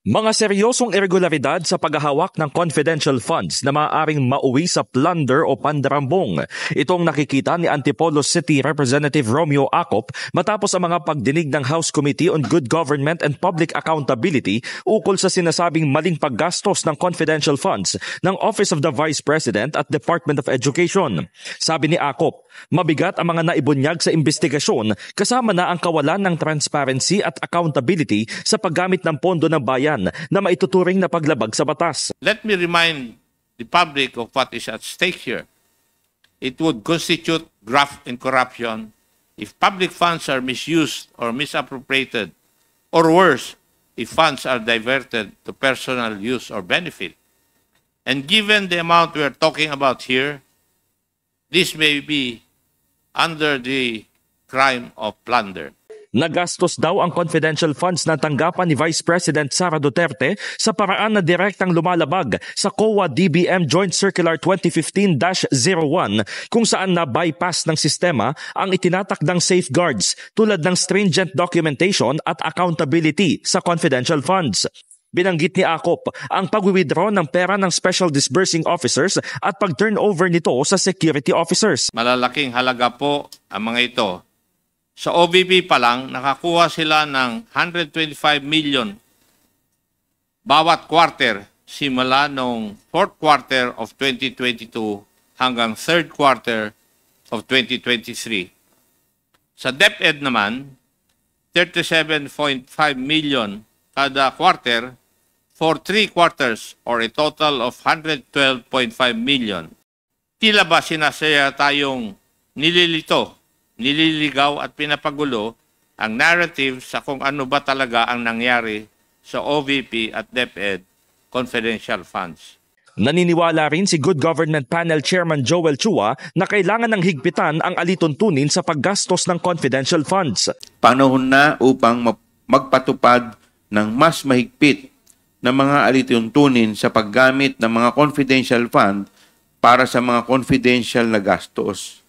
Mga seryosong irregularidad sa paghahawak ng confidential funds na maaaring mauwi sa plunder o pandarambong. Itong nakikita ni Antipolo City Representative Romeo Acop matapos ang mga pagdinig ng House Committee on Good Government and Public Accountability ukol sa sinasabing maling paggastos ng confidential funds ng Office of the Vice President at Department of Education. Sabi ni Acop, mabigat ang mga naibunyag sa investigasyon kasama na ang kawalan ng transparency at accountability sa paggamit ng pondo ng bayan na maituturing na paglabag sa batas. Let me remind the public of what is at stake here. It would constitute graft and corruption if public funds are misused or misappropriated, or worse, if funds are diverted to personal use or benefit. And given the amount we are talking about here, this may be under the crime of plunder. Nagastos daw ang confidential funds na tanggapan ni Vice President Sara Duterte sa paraan na direktang lumalabag sa COA-DBM Joint Circular 2015-01 kung saan na-bypass ng sistema ang itinatakdang safeguards tulad ng stringent documentation at accountability sa confidential funds. Binanggit ni Acop ang pag-withdraw ng pera ng Special Disbursing Officers at pag-turnover nito sa security officers. Malalaking halaga po ang mga ito. Sa OVP pa lang, nakakuha sila ng 125 million bawat quarter simula noong 4th quarter of 2022 hanggang 3rd quarter of 2023. Sa DepEd naman, 37.5 million kada quarter for 3 quarters or a total of 112.5 million. Tila ba sinasaya tayong nililigaw at pinapagulo ang narrative sa kung ano ba talaga ang nangyari sa OVP at DepEd confidential funds. Naniniwala rin si Good Government Panel Chairman Joel Chua na kailangan ng higpitan ang alituntunin sa paggastos ng confidential funds. Panahon na upang magpatupad ng mas mahigpit na mga alituntunin sa paggamit ng mga confidential fund para sa mga confidential na gastos.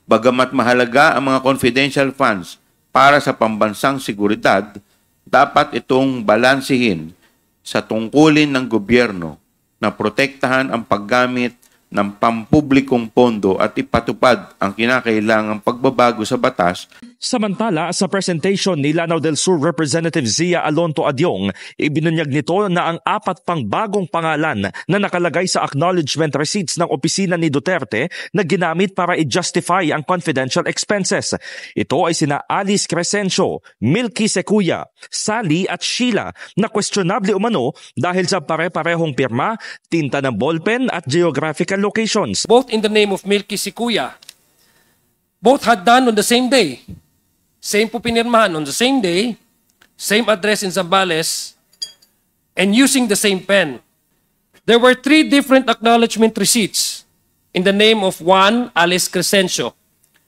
Bagamat mahalaga ang mga confidential funds para sa pambansang seguridad, dapat itong balansihin sa tungkulin ng gobyerno na protektahan ang paggamit ng pampublikong pondo at ipatupad ang kinakailangang pagbabago sa batas. Samantala, sa presentation ni Lanao del Sur Representative Zia Alonto Adyong, ibinunyag nito na ang 4 pang bagong pangalan na nakalagay sa acknowledgement receipts ng opisina ni Duterte na ginamit para i-justify ang confidential expenses. Ito ay sina Alice Crescencio, Milky Secuya, Sally at Sheila na questionable umano dahil sa pare-parehong pirma, tinta ng ballpen at geographical locations. Both in the name of Milky Secuya, both had done on the same day. Same po pinirmahan on the same day, same address in Zambales, and using the same pen. There were 3 different acknowledgement receipts in the name of one, Alice Crescencio,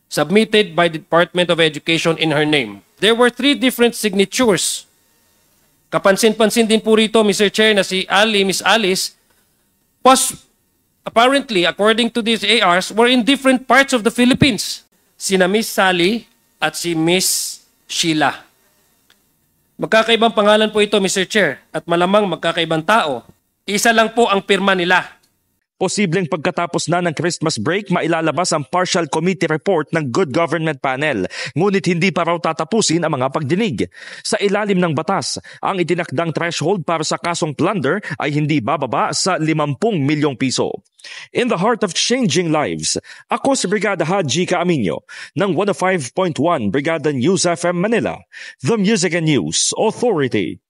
submitted by the Department of Education in her name. There were 3 different signatures. Kapansin-pansin din po rito, Mr. Chair, na si Miss Alice, was apparently, according to these ARs, were in different parts of the Philippines. Sina Miss Sally at si Miss Sheila. Magkakaibang pangalan po ito, Mr. Chair, at malamang magkakaibang tao. Isa lang po ang pirma nila. Posibleng pagkatapos na ng Christmas break, mailalabas ang partial committee report ng Good Government Panel. Ngunit hindi pa raw tatapusin ang mga pagdinig. Sa ilalim ng batas, ang itinakdang threshold para sa kasong plunder ay hindi bababa sa 50 milyong piso. In the heart of changing lives, ako si Brigada Haji Caaminio ng 105.1 Brigada News FM Manila, the Music and News Authority.